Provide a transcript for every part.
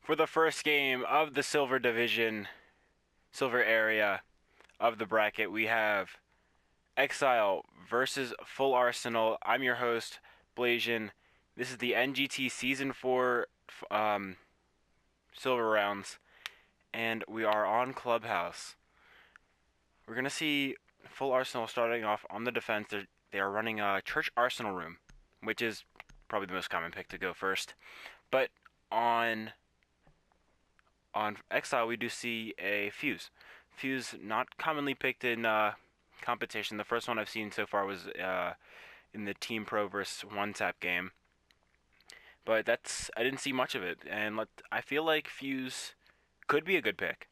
For the first game of the silver division, silver area of the bracket, we have X-Ile versus Full Arsenal. I'm your host, ThaBlasian. This is the NGT Season 4 silver rounds, and we are on Clubhouse. We're going to see Full Arsenal starting off on the defense. They are running a Church Arsenal room, which is probably the most common pick to go first. But on X-Ile, we do see a Fuse. Fuse, not commonly picked in competition. The first one I've seen so far was in the Team Pro versus One Tap game. But I didn't see much of it, and I feel like Fuse could be a good pick.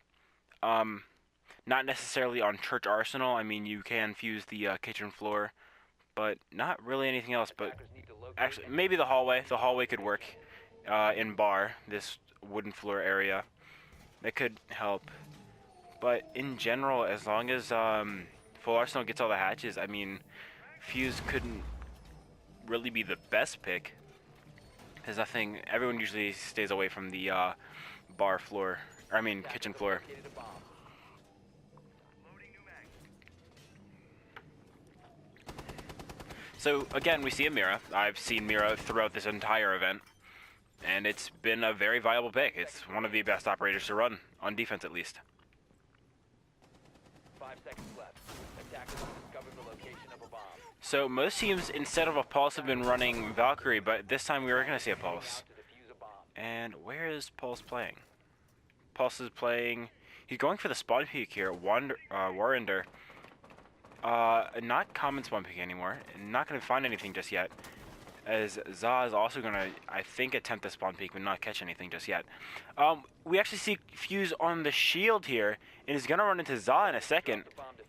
Not necessarily on Church Arsenal. I mean, you can fuse the kitchen floor, but not really anything else. But actually, maybe the hallway. The hallway could work in bar, this wooden floor area. That could help. But in general, as long as Full Arsenal gets all the hatches, I mean, Fuse couldn't really be the best pick. There's nothing. Everyone usually stays away from the bar floor. Or I mean, kitchen floor. So again, we see a Mira. I've seen Mira throughout this entire event, and it's been a very viable pick. It's one of the best operators to run, on defense at least. 5 seconds left. Attackers discovered the location of a bomb. So most teams, instead of a Pulse, have been running Valkyrie, but this time we were going to see a Pulse. And where is Pulse playing? Pulse is playing... He's going for the spawn peak here, Warrender. Not common spawn peak anymore. Not going to find anything just yet. As Za is also going to, I think, attempt the spawn peak, but not catch anything just yet. We actually see Fuse on the shield here, and he's going to run into Za in a second.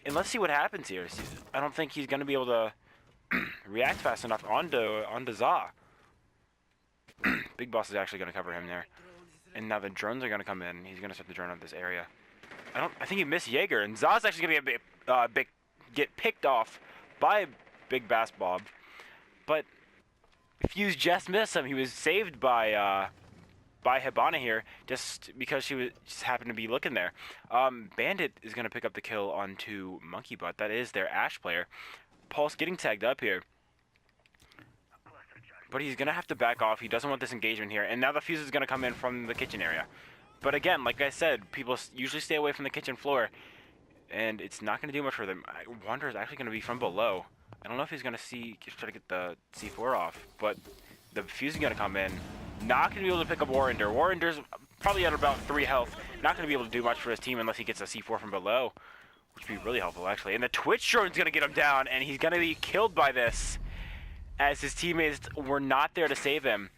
And let's see what happens here. I don't think he's going to be able to react fast enough onto Za. Big Boss is actually going to cover him there. And now the drones are going to come in. He's going to start the drone on this area. I think he missed Jaeger, and Za's actually going to get picked off by Big Bass Bob. But Fuse just missed him. He was saved by Hibana here, just because she just happened to be looking there. Bandit is going to pick up the kill onto Monkey Butt. That is their Ash player. Pulse getting tagged up here. But he's going to have to back off. He doesn't want this engagement here. And now the Fuse is going to come in from the kitchen area. But again, like I said, people usually stay away from the kitchen floor. And it's not going to do much for them. Wander is actually going to be from below. I don't know if he's going to try to get the C4 off. But the Fuse is going to come in. Not going to be able to pick up Warrender. Warrender's probably at about 3 health. Not going to be able to do much for his team unless he gets a C4 from below. Which would be really helpful, actually. And the Twitch drone's going to get him down. And he's going to be killed by this, as his teammates were not there to save him.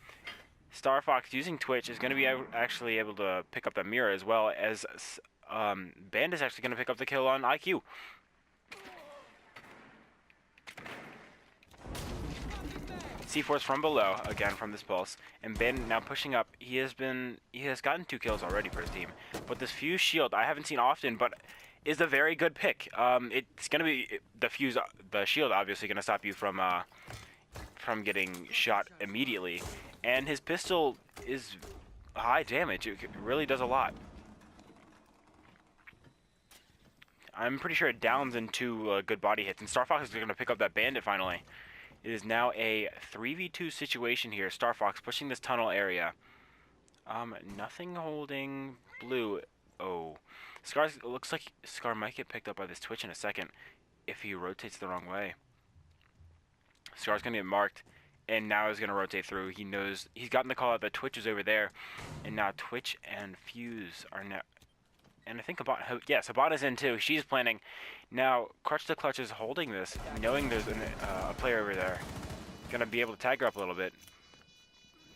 Star Fox using Twitch is going to be actually able to pick up the mirror, as well as Band is actually going to pick up the kill on IQ. C4's from below, again from this Pulse, and Band now pushing up. He has gotten 2 kills already for his team. But this Fuse shield I haven't seen often, but is a very good pick. It's going to be the shield obviously going to stop you from getting shot immediately, and his pistol is high damage. It really does a lot. I'm pretty sure it downs into good body hits, and Star Fox is going to pick up that Bandit finally. It is now a 3v2 situation here. Star Fox pushing this tunnel area. Nothing holding blue. Oh, it looks like Scar might get picked up by this Twitch in a second if he rotates the wrong way. Scar's going to get marked, and now he's going to rotate through. He knows he's gotten the call out that Twitch is over there, and now Twitch and Fuse are now. And I think Hibana's in too. She's planning. Now, Clutch to Clutch is holding this, knowing there's a player over there. Going to be able to tag her up a little bit.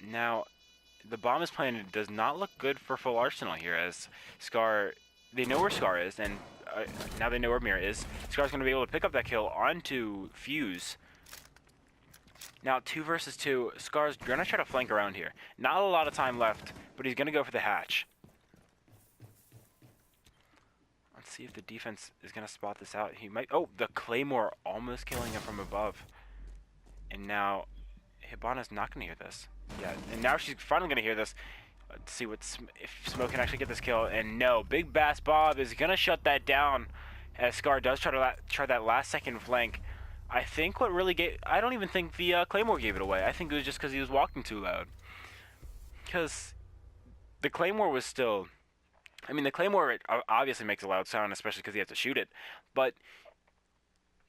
Now, the bomb is planted. It does not look good for Full Arsenal here, as Scar. They know where Scar is, and now they know where Mira is. Scar's going to be able to pick up that kill onto Fuse. Now, 2 versus 2. Scar's going to try to flank around here. Not a lot of time left, but he's going to go for the hatch. Let's see if the defense is going to spot this out. He might... Oh, the Claymore almost killing him from above. And now, Hibana's not going to hear this. Yeah, and now she's finally going to hear this. Let's see if Smoke can actually get this kill. And no, Big Bass Bob is gonna shut that down, as Scar does try that last second flank. I think what really I don't even think the Claymore gave it away. I think it was just because he was walking too loud. Because the Claymore was still, I mean, the Claymore obviously makes a loud sound, especially because he has to shoot it. But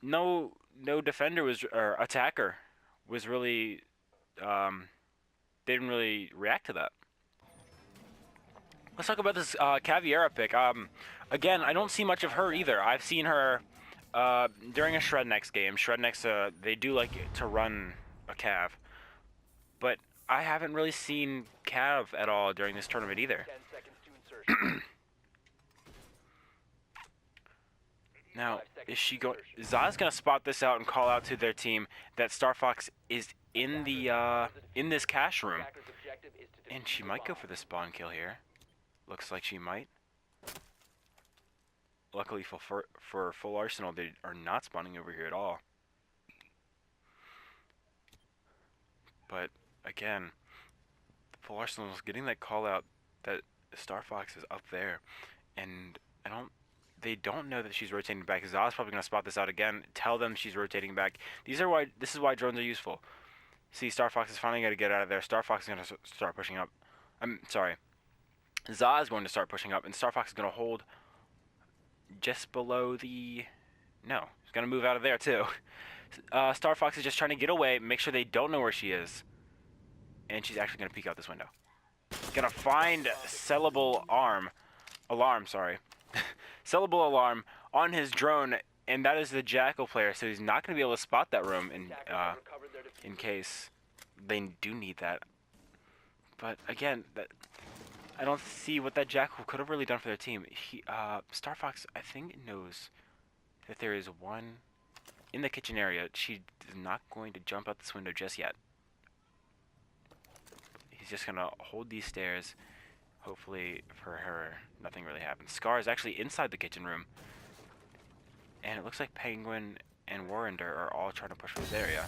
no defender or attacker was really, they didn't really react to that. Let's talk about this Caviera pick. Again, I don't see much of her either. I've seen her during a Shrednex game. Shrednex, they do like to run a Cav. But I haven't really seen Cav at all during this tournament either. 10 seconds to insertion. Now, is she going? Za's gonna spot this out and call out to their team that Star Fox is in the in this cache room, Attacker's objective is to and defuse she the might go bomb. for the spawn kill here. Looks like she might. Luckily for full arsenal, they are not spawning over here at all. But again, full arsenal is getting that call out that Star Fox is up there, and they don't know that she's rotating back. Za's probably gonna spot this out again. Tell them she's rotating back. This is why drones are useful. See, Star Fox is finally gonna get out of there. Star Fox is gonna start pushing up. I'm sorry. Za is going to start pushing up, and Star Fox is gonna hold just below the. No, he's gonna move out of there too. Star Fox is just trying to get away, make sure they don't know where she is, and she's actually gonna peek out this window. Gonna find sellable alarm. Sorry. Sellable alarm on his drone, and that is the Jackal player, so he's not going to be able to spot that room in case they do need that. But again, I don't see what that Jackal could have really done for their team. Star Fox, I think, knows that there is one in the kitchen area. She is not going to jump out this window just yet. He's just going to hold these stairs. Hopefully for her, nothing really happens. Scar is actually inside the kitchen room. And it looks like Penguin and Warrender are all trying to push for this area.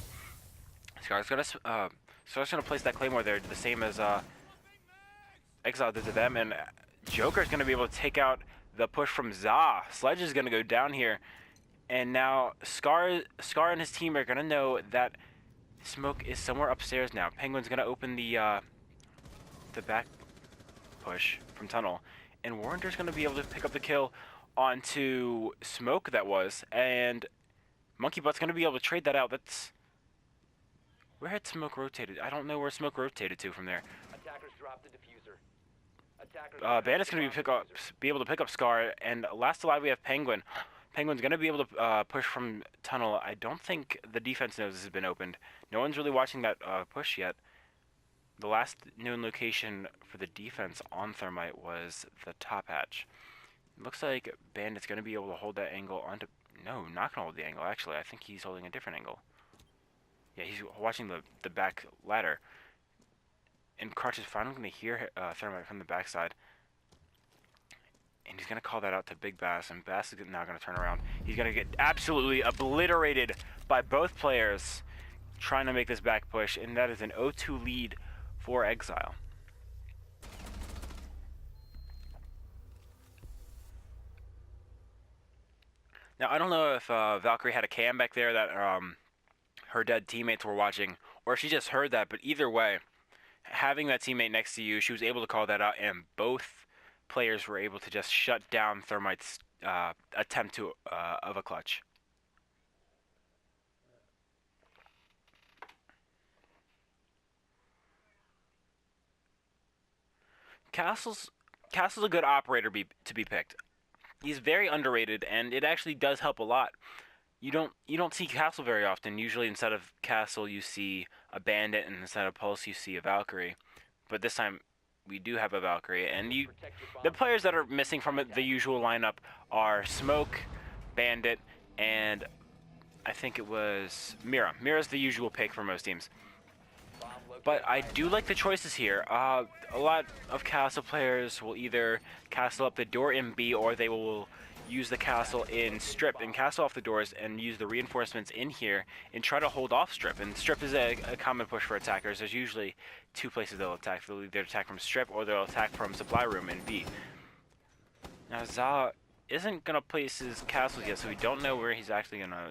Scar's gonna place that Claymore there, the same as X-Ile did to them. And Joker's gonna be able to take out the push from Za. Sledge is gonna go down here. And now Scar and his team are gonna know that Smoke is somewhere upstairs now. Penguin's gonna open the back push from tunnel, and Warrender's going to be able to pick up the kill onto Smoke and Monkey Butt's going to be able to trade that out. Where had Smoke rotated? I don't know where Smoke rotated to from there. Attackers dropped the diffuser. Bandit's going to be able to pick up Scar, and last alive we have Penguin. Penguin's going to be able to push from tunnel. I don't think the defense knows this has been opened. No one's really watching that push yet. The last known location for the defense on Thermite was the top hatch. It looks like Bandit's going to be able to hold that angle onto... No, not going to hold the angle, actually. I think he's holding a different angle. Yeah, he's watching the back ladder. And Crutch is finally going to hear Thermite from the backside. And he's going to call that out to Big Bass, and Bass is now going to turn around. He's going to get absolutely obliterated by both players trying to make this back push, and that is an 0-2 lead for X-Ile. Now, I don't know if Valkyrie had a cam back there that her dead teammates were watching, or if she just heard that, but either way, having that teammate next to you, she was able to call that out, and both players were able to just shut down Thermite's attempt of a clutch. Castle's a good operator to be picked. He's very underrated, and it actually does help a lot. You don't see Castle very often. Usually, instead of Castle, you see a Bandit, and instead of Pulse, you see a Valkyrie. But this time, we do have a Valkyrie, and the players that are missing from the usual lineup are Smoke, Bandit, and I think it was Mira. Mira's the usual pick for most teams. But I do like the choices here. A lot of Castle players will either castle up the door in B, or they will use the castle in Strip and castle off the doors and use the reinforcements in here and try to hold off Strip. And Strip is a common push for attackers. There's usually two places they'll attack. They'll either attack from Strip or they'll attack from Supply Room in B. Now Za isn't going to place his castles yet, so we don't know where he's actually going to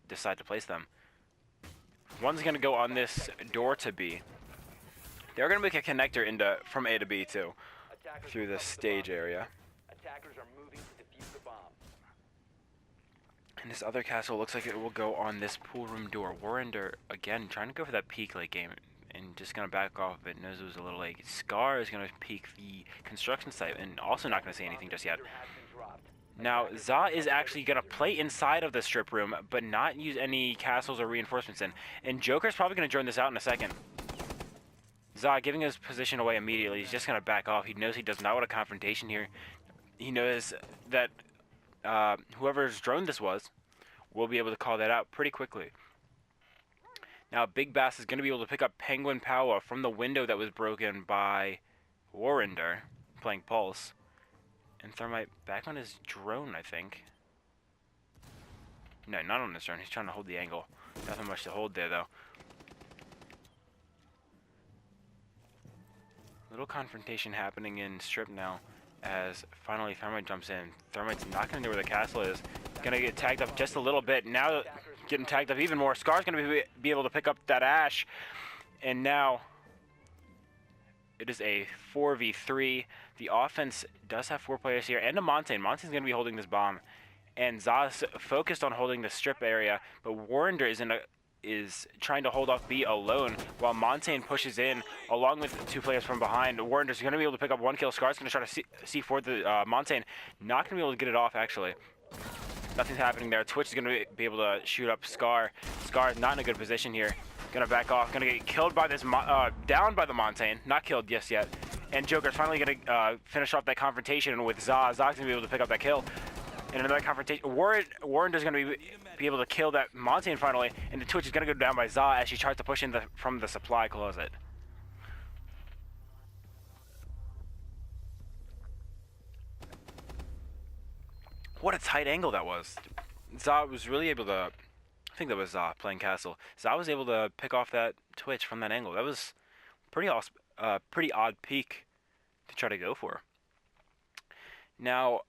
decide to place them. One's going to go on this door to B. They're going to make a connector into from A to B too, through this stage area. Attackers are moving to defuse the bomb. And this other castle looks like it will go on this pool room door. Warrender, again, trying to go for that peek late game and just going to back off of it. Knows it was a little late. Scar is going to peek the construction site and also not going to say anything just yet. Now, Za is actually going to play inside of the Strip room, but not use any castles or reinforcements in. And Joker's probably going to join this out in a second. Za giving his position away immediately. He's just going to back off. He knows he does not want a confrontation here. He knows that whoever's drone this was will be able to call that out pretty quickly. Now, Big Bass is going to be able to pick up Penguin Power from the window that was broken by Warrender playing Pulse. And Thermite back on his drone, I think. No, not on his drone. He's trying to hold the angle. Nothing much to hold there, though. Little confrontation happening in Strip now as finally Thermite jumps in. Thermite's not going to know where the castle is. Going to get tagged up just a little bit. Now getting tagged up even more. Scar's going to be able to pick up that Ash. And now it is a 4v3. The offense does have 4 players here and a Montaigne. Montaigne's going to be holding this bomb. And Za's focused on holding the Strip area, but Warrender is trying to hold off B alone while Montaigne pushes in along with 2 players from behind. Warrender's going to be able to pick up 1 kill. Scar's going to try to C4 the Montaigne. Not going to be able to get it off, actually. Nothing's happening there. Twitch is going to be able to shoot up Scar. Scar is not in a good position here. Going to back off. Going to get killed by this, down by the Montaigne. Not killed just yet. And Joker's finally going to finish off that confrontation with Za. Za's going to be able to pick up that kill. And another confrontation. Warrender's going to be able to kill that Montaigne finally, and the Twitch is going to go down by Za as she tries to push in from the supply closet. What a tight angle that was. Za was really able to, I think that was Za playing Castle. Za was able to pick off that Twitch from that angle. That was pretty awesome, pretty odd peek to try to go for. Now,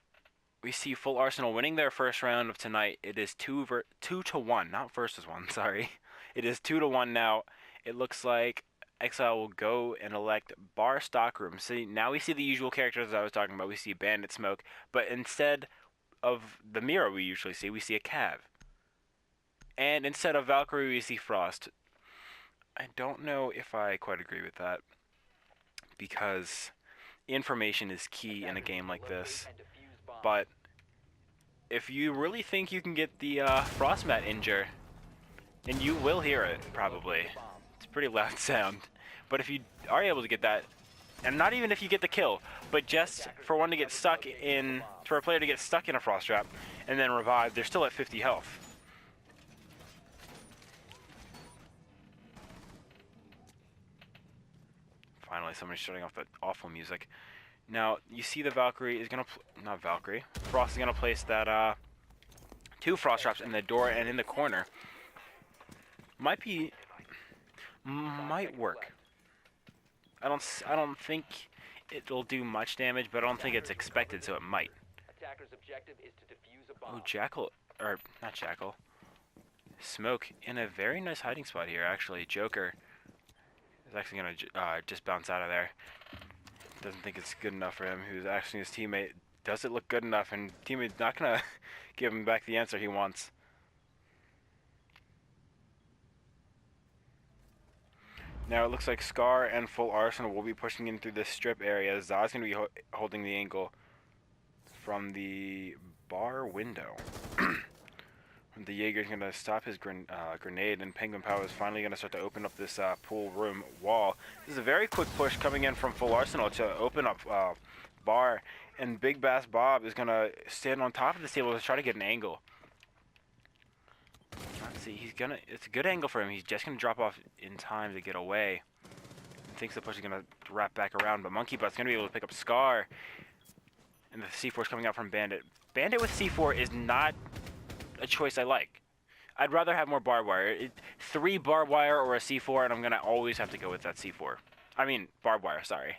we see Full Arsenal winning their first round of tonight. It is 2-1, not versus 1, sorry. It is 2-1 now. It looks like X-Ile will go and elect Bar Stockroom. See, now we see the usual characters I was talking about. We see Bandit Smoke, but instead of the Mira we usually see, we see a Cav. And instead of Valkyrie, we see Frost. I don't know if I quite agree with that, because information is key in a game like this. But if you really think you can get the Frostmat injure, and you will hear it, probably. It's a pretty loud sound. But if you are able to get that, and not even if you get the kill, but just for one to get stuck in, for a player to get stuck in a Frost Trap and then revive, they're still at 50 health. Finally, somebody's shutting off that awful music. Now, you see the Valkyrie is going to... Not Valkyrie. Frost is going to place that 2 Frost Traps in the door and in the corner. Might work. I don't think it'll do much damage, but I don't think it's expected, so it might. Attacker's objective is to defuse a bomb. Oh, Jackal... Or, not Jackal. Smoke in a very nice hiding spot here, actually. Joker is actually going to just bounce out of there. Doesn't think it's good enough for him. Who's asking his teammate, does it look good enough? And teammate's not going to give him back the answer he wants. Now it looks like Scar and Full Arsenal will be pushing in through this Strip area. Za's going to be holding the angle from the bar window. The Jaeger's going to stop his grenade, and Penguin Power is finally going to start to open up this pool room wall. This is a very quick push coming in from Full Arsenal to open up bar, and Big Bass Bob is going to stand on top of this table to try to get an angle. Let's see, it's a good angle for him. He's just going to drop off in time to get away. He thinks the push is going to wrap back around, but Monkey Butt's going to be able to pick up Scar. And the C4 is coming out from Bandit. Bandit with C4 is not a choice I like. I'd rather have more barbed wire. 3 barbed wire or a C4, and I'm going to always have to go with that C4. I mean, barbed wire, sorry.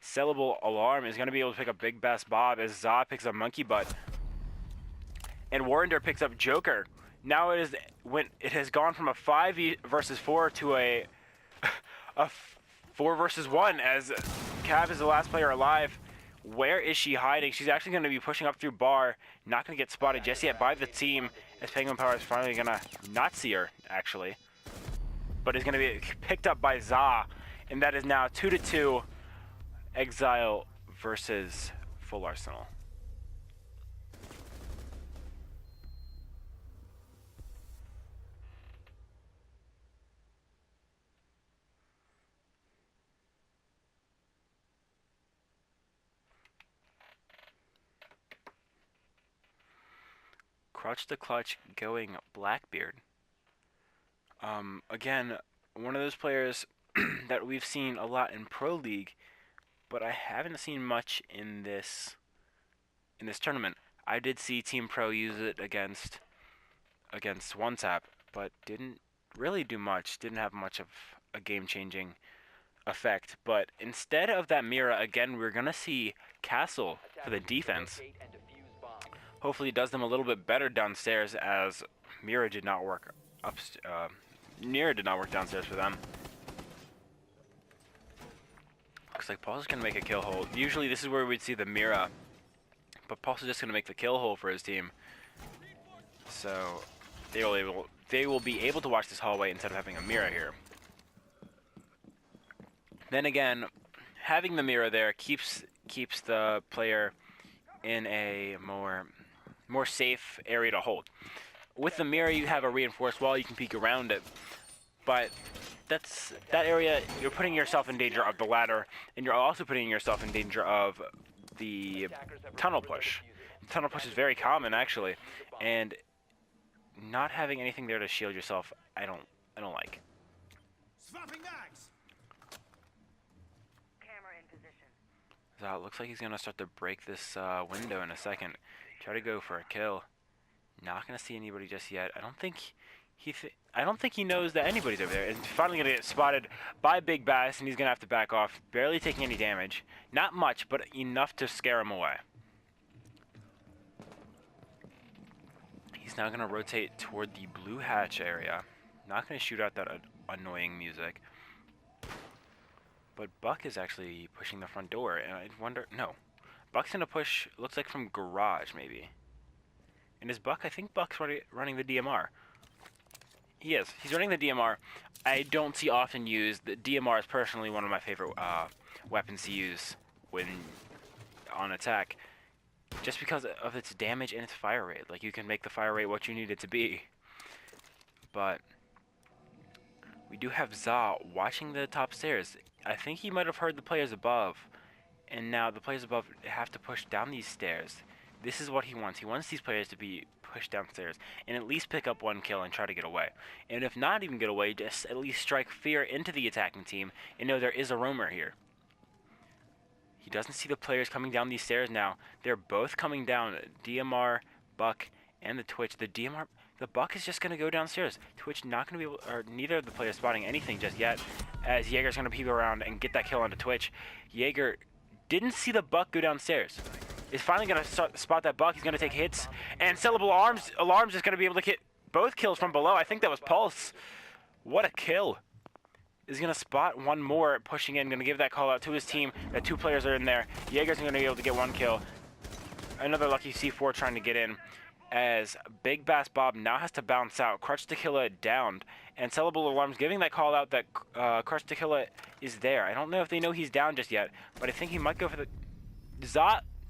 Sellable Alarm is going to be able to pick up Big Bass Bob as Za picks up Monkey Butt. And Warrender picks up Joker. Now it has gone from a 5 versus 4 to a 4 versus 1 as Cav is the last player alive. Where is she hiding? She's actually going to be pushing up through bar. Not going to get spotted just yet by the team as Penguin Power is finally going to not see her, actually. But is going to be picked up by Za. And that is now 2-2. X-Ile versus Full Arsenal. Crutch the Clutch going Blackbeard. Again, one of those players that we've seen a lot in Pro League, but I haven't seen much in this tournament. I did see Team Pro use it against OneTap, but didn't really do much. Didn't have much of a game-changing effect. But instead of that Mira, again, we're gonna see Castle for the defense. Hopefully it does them a little bit better downstairs, as Mira did not work Mira did not work downstairs for them. Looks like Paul's gonna make a kill hole. Usually this is where we'd see the Mira, but Paul's just gonna make the kill hole for his team. So they will be able to watch this hallway instead of having a Mira here. Then again, having the Mira there keeps the player in a more safe area to hold. With the Mira, you have a reinforced wall, you can peek around it, but that area, you're putting yourself in danger of the ladder, and you're also putting yourself in danger of the tunnel push. Tunnel push is very common, actually, and not having anything there to shield yourself, I don't like. Swapping mags. Camera in position. So it looks like he's gonna start to break this window in a second. Try to go for a kill. Not gonna see anybody just yet. I don't think he knows that anybody's over there. And finally gonna get spotted by Big Bass, and he's gonna have to back off, barely taking any damage. Not much, but enough to scare him away. He's now gonna rotate toward the blue hatch area. Not gonna shoot out that annoying music. But Buck is actually pushing the front door, and I wonder, no. Buck's gonna push, looks like from garage, maybe. And is Buck, I think Buck's running the DMR. He is. He's running the DMR. I don't see often used. The DMR is personally one of my favorite weapons to use when on attack. Just because of its damage and its fire rate. Like, you can make the fire rate what you need it to be. But we do have Za watching the top stairs. I think he might have heard the players above. And now the players above have to push down these stairs. This is what he wants. He wants these players to be pushed downstairs and at least pick up one kill and try to get away. And if not even get away, just at least strike fear into the attacking team and know there is a roamer here. He doesn't see the players coming down these stairs now. They're both coming down. DMR, Buck, and the Twitch. The Buck is just going to go downstairs. Twitch not going to be able, or neither of the players spotting anything just yet, as Jaeger's going to peek around and get that kill onto Twitch. Jaeger didn't see the Buck go downstairs. Is finally going to spot that Buck. He's going to take hits. And Sellable Alarms is going to be able to get both kills from below. I think that was Pulse. What a kill. Is going to spot one more pushing in. Going to give that call out to his team. That 2 players are in there. Jaeger's going to be able to get 1 kill. Another lucky C4 trying to get in. As Big Bass Bob now has to bounce out. Crutch Tequila downed. And Sellable Alarms giving that call out that Crutch Tequila is there. I don't know if they know he's down just yet. But I think he might go for the...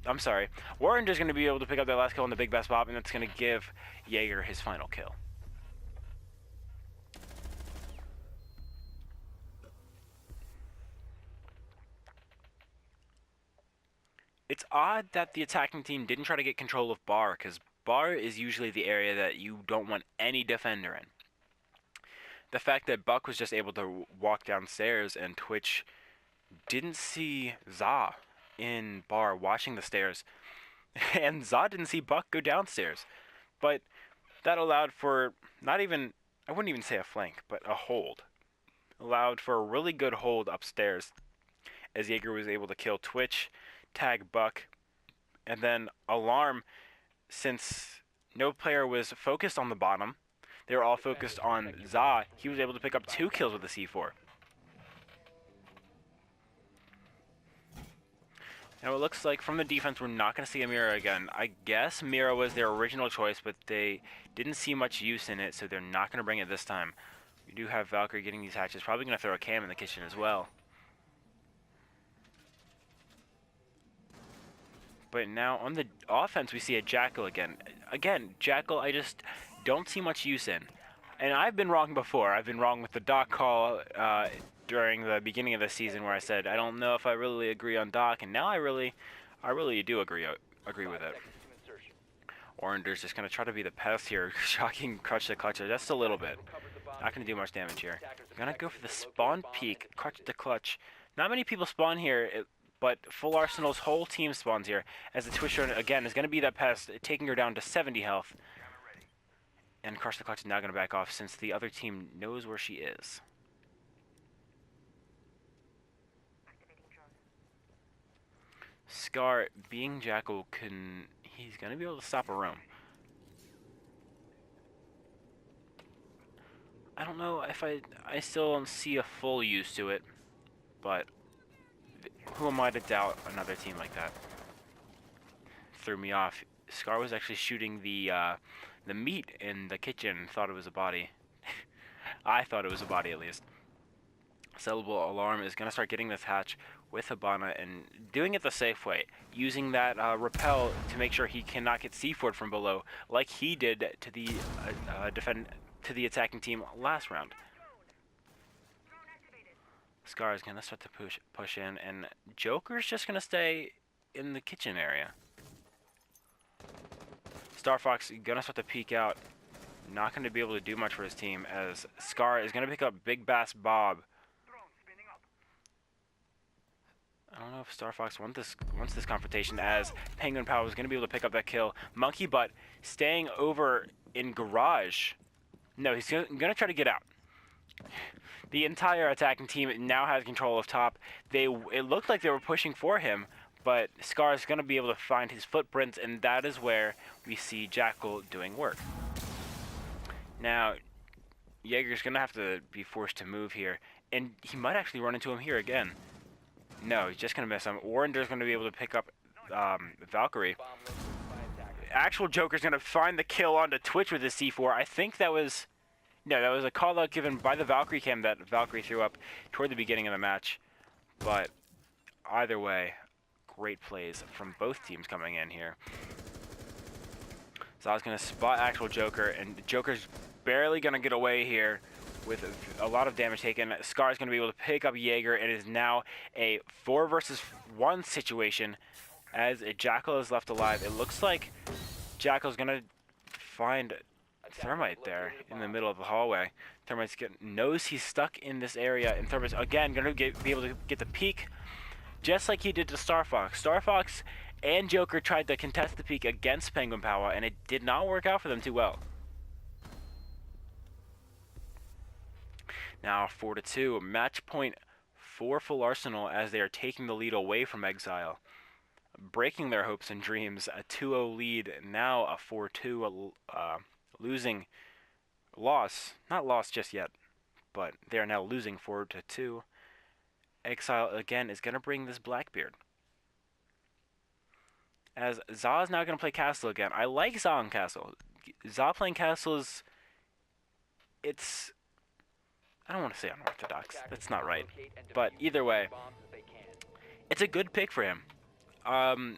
I'm sorry. Warrender's going to be able to pick up that last kill on the Big Bass Bob, and that's going to give Jaeger his final kill. It's odd that the attacking team didn't try to get control of bar, because bar is usually the area that you don't want any defender in. The fact that Buck was just able to walk downstairs and Twitch didn't see Za in bar watching the stairs, and Za didn't see Buck go downstairs, but that allowed for not even, I wouldn't even say a flank, but a hold. Allowed for a really good hold upstairs as Jaeger was able to kill Twitch, tag Buck, and then Alarm, since no player was focused on the bottom, they were all focused on Za, he was able to pick up 2 kills with the C4. Now it looks like from the defense we're not going to see a Mira again. I guess Mira was their original choice, but they didn't see much use in it, so they're not going to bring it this time. We do have Valkyrie getting these hatches, probably going to throw a cam in the kitchen as well. But now on the offense we see a Jackal again. Again, Jackal I just don't see much use in. And I've been wrong before. I've been wrong with the Doc call during the beginning of the season where I said I don't know if I really agree on Doc, and now I really do agree with it. Oranger's just going to try to be the pest here, shocking Crutch the Clutcher just a little bit. Not going to do much damage here. Going to go for the spawn peek, Crutch the Clutch. Not many people spawn here, but Full Arsenal's whole team spawns here, as the Twitch drone, again, is going to be that pest, taking her down to 70 health. And Crush the Clutch is now going to back off since the other team knows where she is. Scar, being Jackal, he's going to be able to stop a roam. I don't know if I still don't see a full use to it, but who am I to doubt another team like that? Threw me off. Scar was actually shooting the meat in the kitchen and thought it was a body. I thought it was a body at least. Sellable Alarm is going to start getting this hatch with Habana and doing it the safe way, using that repel to make sure he cannot get C4'd from below like he did to the attacking team last round. Scar is going to start to push in, and Joker's just going to stay in the kitchen area. Star Fox going to start to peek out. Not going to be able to do much for his team, as Scar is going to pick up Big Bass Bob. I don't know if Star Fox wants this confrontation, as Penguin Power is going to be able to pick up that kill. Monkey Butt staying over in garage. No, he's going to try to get out. The entire attacking team now has control of top. It looked like they were pushing for him, but Scar is going to be able to find his footprints, and that is where we see Jackal doing work. Now, Jaeger's going to have to be forced to move here, and he might actually run into him here again. No, he's just going to miss him. Orender's going to be able to pick up Valkyrie. Actual Joker's going to find the kill onto Twitch with his C4. I think that was... No, that was a call out given by the Valkyrie cam that Valkyrie threw up toward the beginning of the match. But either way, great plays from both teams coming in here. So I was going to spot actual Joker, and Joker's barely going to get away here with a lot of damage taken. Scar's going to be able to pick up Jaeger, and it is now a 4 versus 1 situation as Jackal is left alive. It looks like Jackal's going to find Thermite there in the middle of the hallway. Thermite knows he's stuck in this area, and Thermite's again going to be able to get the peek, just like he did to Star Fox. Star Fox and Joker tried to contest the peek against Penguin Power, and it did not work out for them too well. Now 4-2, match point for Full Arsenal as they are taking the lead away from X-Ile, breaking their hopes and dreams. A 2-0 lead, now a 4-2 not lost just yet, but they are now losing 4-2. X-Ile again is going to bring this Blackbeard, as Za is now going to play Castle again. I like Za on Castle. Za playing Castle is, I don't want to say unorthodox, that's not right, but either way, it's a good pick for him. I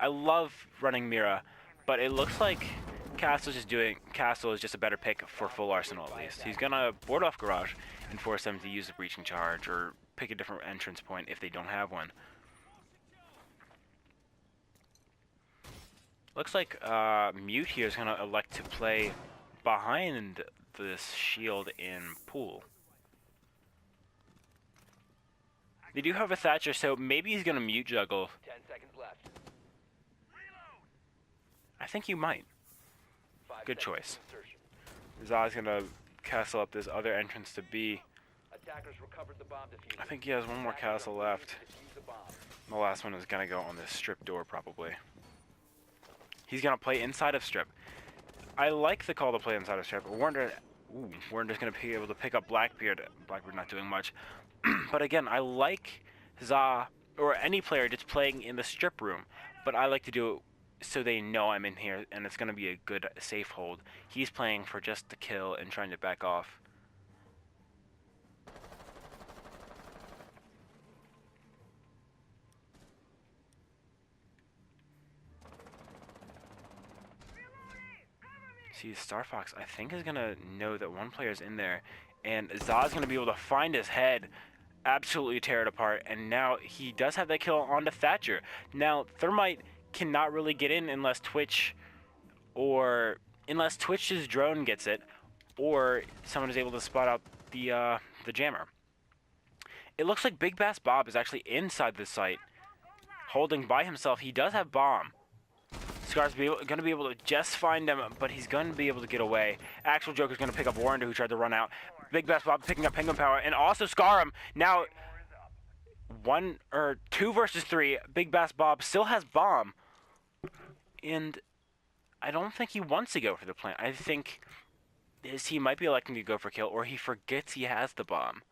love running Mira, but it looks like Castle is just a better pick for Full Arsenal at least. He's gonna board off Garage and force them to use the breaching charge or pick a different entrance point if they don't have one. Looks like Mute here is gonna elect to play behind this shield in pool. They do have a Thatcher, so maybe he's gonna Mute juggle. 10 seconds left. I think you might. 5 Good seconds choice. to insertion. Zah's gonna castle up this other entrance to B. Attackers recovered the bomb diffuser. I think he has one more Attackers castle are left. moving to defuse the bomb. The last one is gonna go on this strip door, probably. He's gonna play inside of strip. I like the call to play inside of strip. Warrender's gonna be able to pick up Blackbeard. Blackbeard not doing much. But again, I like Zah, or any player just playing in the strip room. But I like to do it so they know I'm in here, and it's gonna be a good safe hold. He's playing for just the kill and trying to back off. See, Star Fox, I think, is gonna know that one player's in there, and Zah's gonna be able to find his head, absolutely tear it apart, and now he does have that kill onto Thatcher. Now, Thermite cannot really get in unless Twitch's drone gets it, or someone is able to spot out the jammer. It looks like Big Bass Bob is actually inside the site, holding by himself. He does have bomb. Scar's going to be able to just find him, but he's going to be able to get away. Actual Joker's going to pick up Warrender, who tried to run out. Big Bass Bob picking up Penguin Power, and also Scarum. Now, 2 versus 3. Big Bass Bob still has bomb, and I don't think he wants to go for the plant. I think he might be electing to go for kill, or he forgets he has the bomb.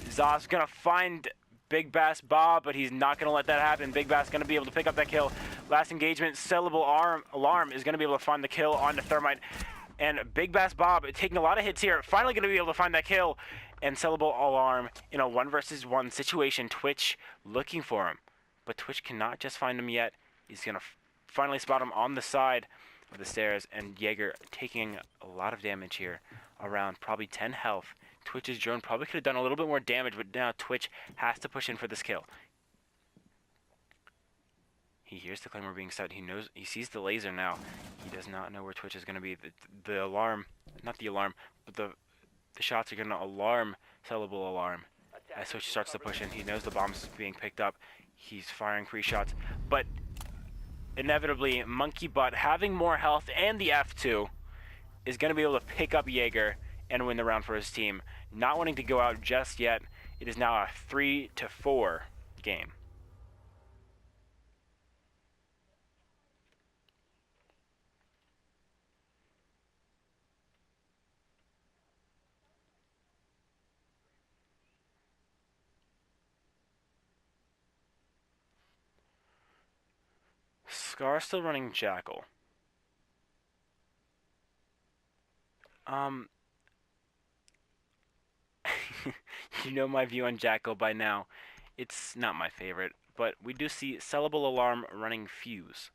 Zah's going to find Big Bass Bob, but he's not going to let that happen. Big Bass going to be able to pick up that kill. Last engagement, Sellable Alarm is going to be able to find the kill on the Thermite. And Big Bass Bob taking a lot of hits here. Finally going to be able to find that kill. And Sellable Alarm in a 1 versus 1 situation. Twitch looking for him. But Twitch cannot just find him yet. He's going to finally spot him on the side of the stairs. And Jaeger taking a lot of damage here. Around probably 10 health. Twitch's drone probably could have done a little bit more damage, but now Twitch has to push in for this kill. He hears the claymore being set. He sees the laser now. He does not know where Twitch is going to be. The alarm, not the alarm, but the shots are going to alarm Sellable Alarm. As Twitch starts to push in, he knows the bomb's being picked up. He's firing 3 shots, but inevitably, Monkey Butt, having more health and the F2, is going to be able to pick up Jaeger and win the round for his team. Not wanting to go out just yet. It is now a 3-4 game. Scar still running Jackal. You know my view on Jackal by now. It's not my favorite, but we do see Sellable Alarm running Fuse.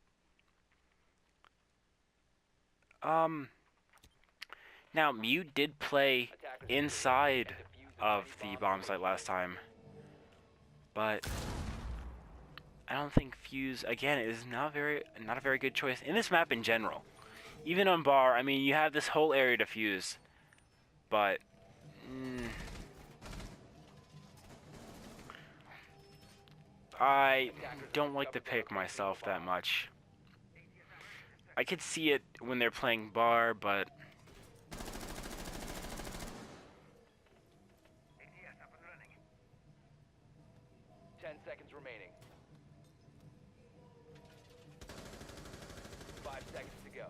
Now Mute did play inside of the bomb site last time, but I don't think Fuse again is not a very good choice in this map in general. Even on bar, I mean, you have this whole area to fuse, but I don't like to pick myself that much. I could see it when they're playing bar, but 10 seconds remaining. 5 seconds to go.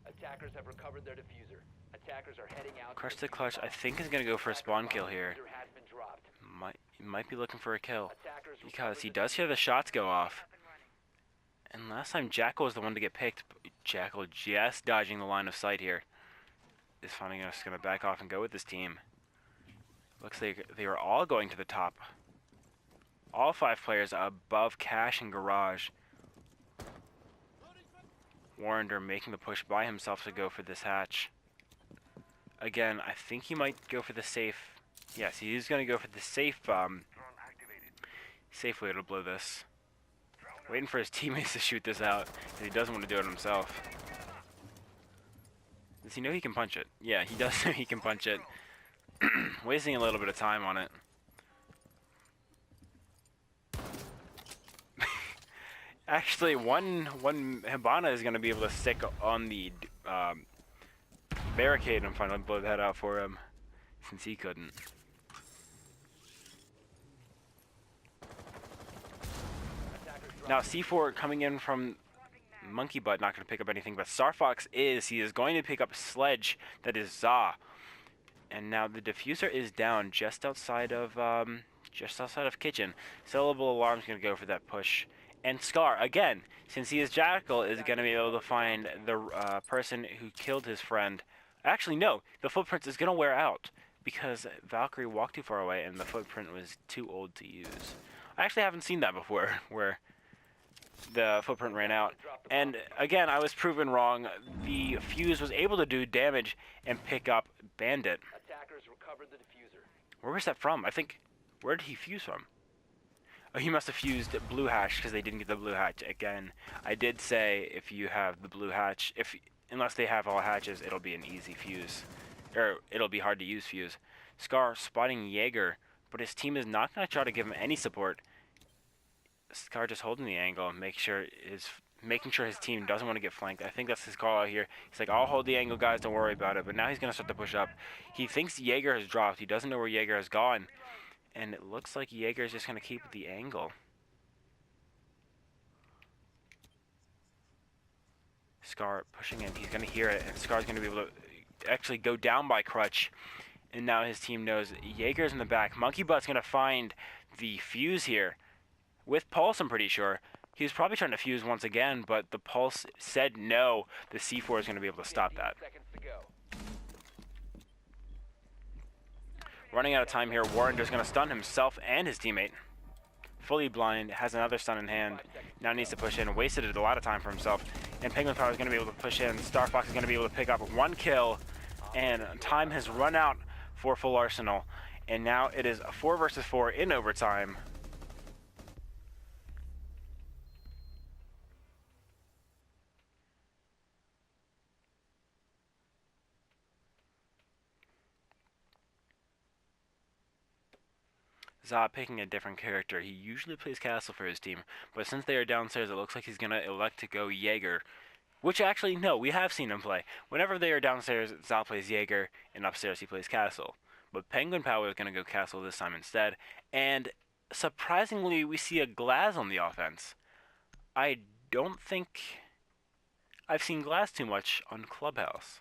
Attackers have recovered their diffuser. Attackers are heading out. Crush the Clutch, I think, is going to go for a spawn kill here. Diffuser has been dropped. Might be looking for a kill, Attackers because he does hear the shots go off. And last time Jackal was the one to get picked. Jackal just dodging the line of sight here. Is finally just going to back off and go with this team. Looks like they are all going to the top. All 5 players above Cash and Garage. Warrender making the push by himself to go for this hatch. Again, I think he might go for the safe. Yes, he is going to go for the safe safe way to blow this. Waiting for his teammates to shoot this out, because he doesn't want to do it himself. Does he know he can punch it? Yeah, he does know he can punch it. Wasting a little bit of time on it. Actually, one Hibana is going to be able to stick on the barricade and finally blow that out for him, since he couldn't. Now, C4 coming in from Monkey Butt, not going to pick up anything, but Star Fox is. He is going to pick up Sledge, that is Za. And now the diffuser is down just outside of Kitchen. Syllable Alarm's going to go for that push. And Scar, again, since he is Jackal, is going to be able to find the person who killed his friend. Actually, no, the footprint is going to wear out because Valkyrie walked too far away and the footprint was too old to use. I actually haven't seen that before, where the footprint ran out. And again, I was proven wrong. The fuse was able to do damage and pick up Bandit. Attackers recovered the diffuser. Where was that from? I think, where did he fuse from? Oh, he must have fused blue hatch because they didn't get the blue hatch. Again, I did say if you have the blue hatch, unless they have all hatches, it'll be an easy fuse. Or it'll be hard to use fuse. Scar spotting Jaeger, but his team is not going to try to give him any support. Scar just holding the angle, making sure his team doesn't want to get flanked. I think that's his call out here. He's like, I'll hold the angle, guys, don't worry about it. But now he's going to start to push up. He thinks Jaeger has dropped. He doesn't know where Jaeger has gone. And it looks like Jaeger is just going to keep the angle. Scar pushing in. He's going to hear it. And Scar's going to be able to actually go down by Crutch. And now his team knows Jaeger's in the back. Monkey Butt's going to find the fuse here. With Pulse, I'm pretty sure. He was probably trying to fuse once again, but the Pulse said no. The C4 is going to be able to stop that. Running out of time here, Warrender's going to stun himself and his teammate. Fully blind, has another stun in hand. Now needs to push in. Wasted a lot of time for himself. And Penguin Power is going to be able to push in. Star Fox is going to be able to pick up one kill. And time has run out for Full Arsenal. And now it is 4 versus 4 in overtime. Za picking a different character. He usually plays Castle for his team, but since they are downstairs, it looks like he's going to elect to go Jaeger. Which actually, no, we have seen him play. Whenever they are downstairs, Za plays Jaeger, and upstairs he plays Castle. But Penguin Power is going to go Castle this time instead. And surprisingly, we see a Glaz on the offense. I don't think I've seen Glaz too much on Clubhouse.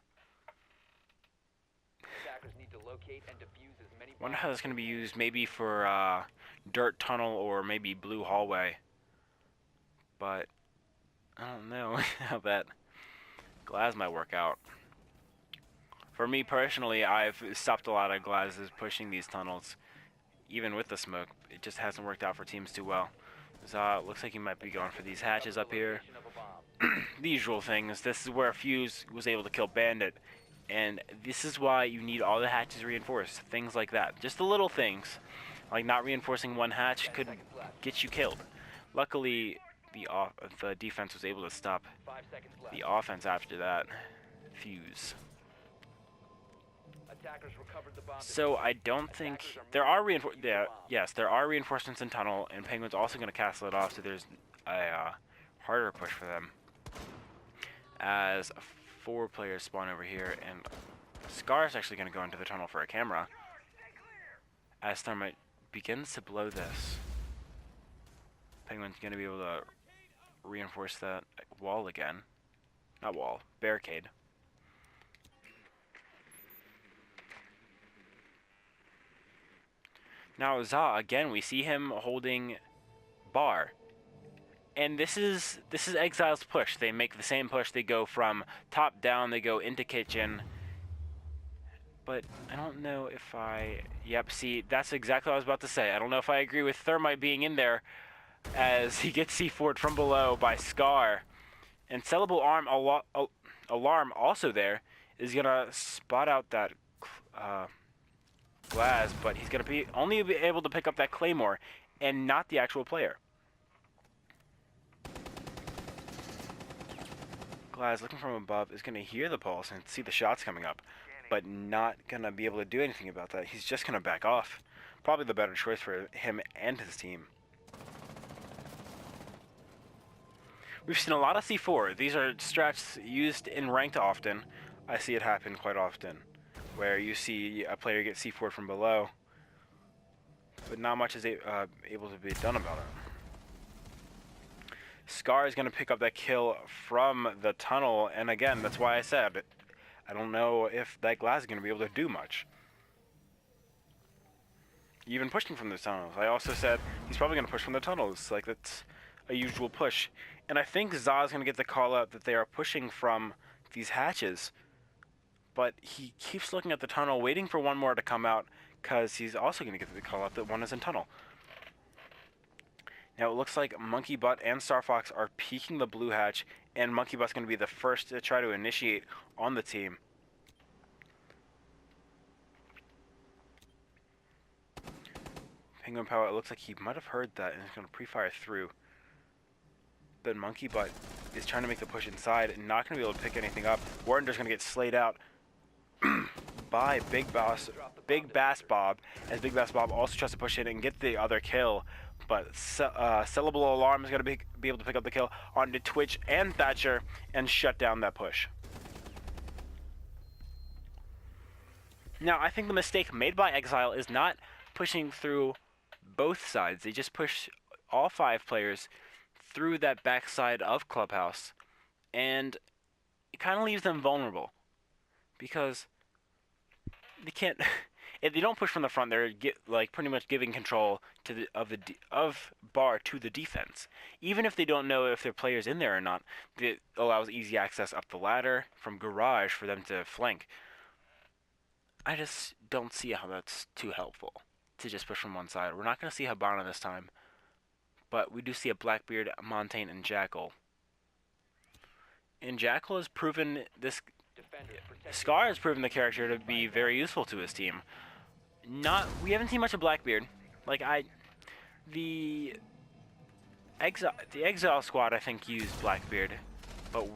Attackers need to locate and defuse as many. Wonder how that's going to be used, maybe for Dirt Tunnel or maybe Blue Hallway. But I don't know how that Glaz might work out. For me personally, I've stopped a lot of Glazes pushing these tunnels. Even with the smoke, it just hasn't worked out for teams too well. So, looks like he might be going for these hatches up here. The usual things. This is where Fuse was able to kill Bandit. And this is why you need all the hatches reinforced. Things like that. Just the little things. Like not reinforcing one hatch could get you killed. Luckily, the defense was able to stop the offense after that. Fuse. So I don't think there are yes, there are reinforcements in tunnel, and Penguin's also going to castle it off. So there's a harder push for them. As 4 players spawn over here, and Scar's actually going to go into the tunnel for a camera. As Thermite begins to blow this, Penguin's going to be able to reinforce that wall again. Not wall, barricade. Now Za, again, we see him holding bar. And this is X-Ile's push. They make the same push. They go from top down. They go into kitchen. But I don't know if I... Yep, see, that's exactly what I was about to say. I don't know if I agree with Thermite being in there as he gets C4'd from below by Scar. And Sellable Alarm also there is going to spot out that Glaz, but he's going to be only be able to pick up that Claymore. and not the actual player. Glaz, looking from above, is going to hear the pulse and see the shots coming up, but not going to be able to do anything about that. He's just going to back off. Probably the better choice for him and his team. We've seen a lot of C4. These are strats used in ranked often. I see it happen quite often, where you see a player get C4'd from below, but not much is able to be done about it. Scar is going to pick up that kill from the tunnel, and again, that's why I said I don't know if that Glaz is going to be able to do much. Even pushing from the tunnels. I also said he's probably going to push from the tunnels, like that's a usual push. And I think Za is going to get the call out that they are pushing from these hatches, but he keeps looking at the tunnel, waiting for one more to come out, because he's also going to get the call out that one is in tunnel. Now it looks like Monkey Butt and Star Fox are peeking the blue hatch, and Monkey Butt's going to be the first to try to initiate on the team. Penguin Power, it looks like he might have heard that and is going to pre-fire through. But Monkey Butt is trying to make the push inside and not going to be able to pick anything up. Warrender's going to get slayed out by Big Bass Bob, as Big Bass Bob also tries to push in and get the other kill. But Sellable Alarm is going to be able to pick up the kill onto Twitch and Thatcher and shut down that push. Now, I think the mistake made by X-Ile is not pushing through both sides. They just push all 5 players through that backside of Clubhouse, and it kind of leaves them vulnerable, because they can't. If they don't push from the front, they're pretty much giving control to of bar to the defense. Even if they don't know if their player's in there or not, it allows easy access up the ladder from garage for them to flank. I just don't see how that's too helpful to just push from one side. We're not going to see Habana this time, but we do see a Blackbeard, Montaigne, and Jackal. And Jackal has proven this. Scar has proven the character to be very useful to his team. We haven't seen much of Blackbeard. The X-Ile squad I think used Blackbeard, but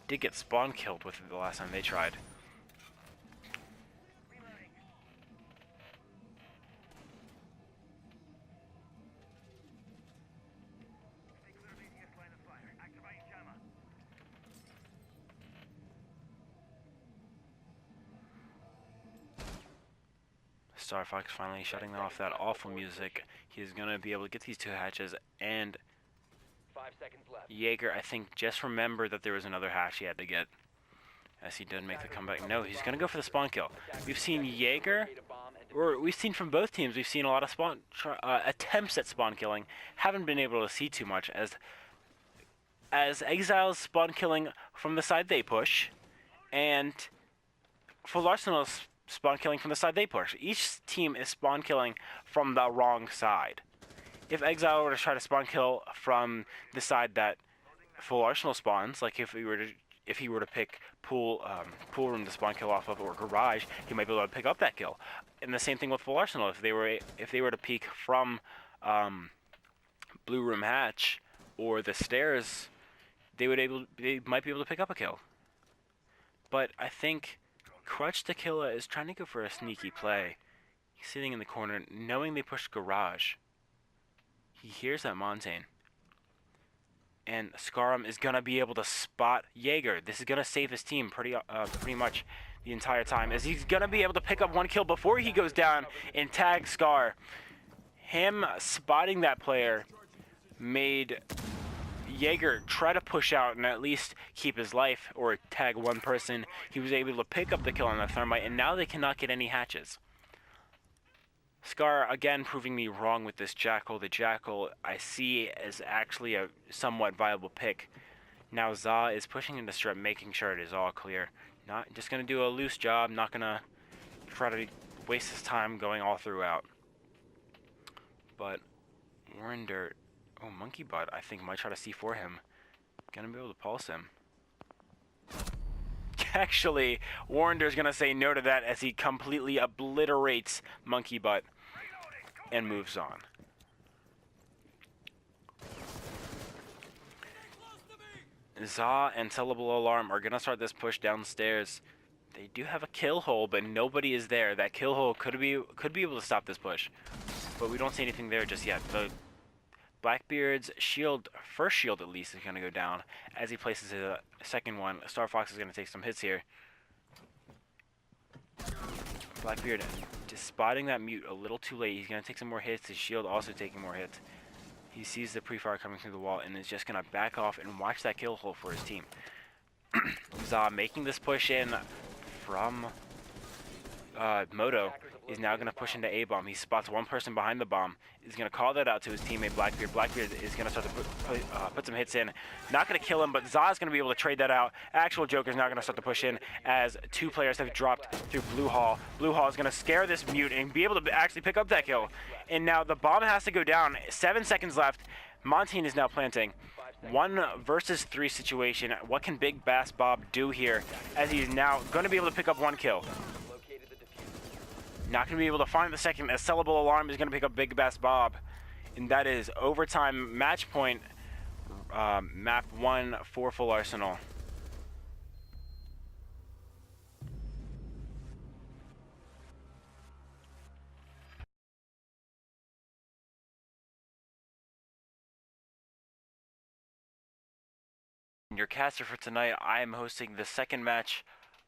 did get spawn killed with it the last time they tried. Star Fox finally shutting off that awful music. He's going to be able to get these 2 hatches, and 5 seconds left. Jaeger, I think, just remembered that there was another hatch he had to get, as he did make the comeback. No, he's going to go for the spawn kill. We've seen Jaeger, or we've seen from both teams, we've seen a lot of spawn attempts at spawn killing. Haven't been able to see too much, as X-Ile's spawn killing from the side they push, and Full Arsenal's spawn killing from the side they push. Each team is spawn killing from the wrong side. If X-Ile were to try to spawn kill from the side that Full Arsenal spawns, like if he were to pick pool room to spawn kill off of, or garage, he might be able to pick up that kill. And the same thing with Full Arsenal. If they were to peek from blue room hatch or the stairs, they might be able to pick up a kill. But I think Crutch Tequila is trying to go for a sneaky play. He's sitting in the corner, knowing they pushed garage. He hears that Montaigne. And Scarum is going to be able to spot Jaeger. This is going to save his team pretty much the entire time, as he's going to be able to pick up 1 kill before he goes down and tag Scar. Him spotting that player made Jaeger try to push out and at least keep his life or tag 1 person. He was able to pick up the kill on the thermite, and now they cannot get any hatches. Scar again proving me wrong with this Jackal. The Jackal I see as actually a somewhat viable pick. Now Za is pushing into strip, making sure it is all clear. Not just going to do a loose job, not going to try to waste his time going all throughout. But Warrender, oh, Monkey Butt, I think might try to C4 him. Gonna be able to pulse him. Actually, Warrender's gonna say no to that as he completely obliterates Monkey Butt and moves on. Za and Sellable Alarm are gonna start this push downstairs. They do have a kill hole, but nobody is there. That kill hole could be able to stop this push, but we don't see anything there just yet. The Blackbeard's shield, first shield at least, is gonna go down as he places his second one. Star Fox is gonna take some hits here. Blackbeard just spotting that mute a little too late. He's gonna take some more hits. His shield also taking more hits. He sees the pre-fire coming through the wall and is just gonna back off and watch that kill hole for his team. Za making this push in from Moto is now going to push into A-bomb. He spots one person behind the bomb. He's going to call that out to his teammate Blackbeard. Blackbeard is going to start to put some hits in. Not going to kill him, but Za is going to be able to trade that out. Actual Joker is now going to start to push in as two players have dropped through Blue Hall. Blue Hall is going to scare this mute and be able to actually pick up that kill. And now the bomb has to go down. 7 seconds left. Montine is now planting. 1 versus 3 situation. What can Big Bass Bob do here as he's now going to be able to pick up 1 kill? Not going to be able to find the second as Sellable Alarm is going to pick up Big Bass Bob. And that is overtime match point, map 1 for Full Arsenal. Your caster for tonight, I am hosting the second match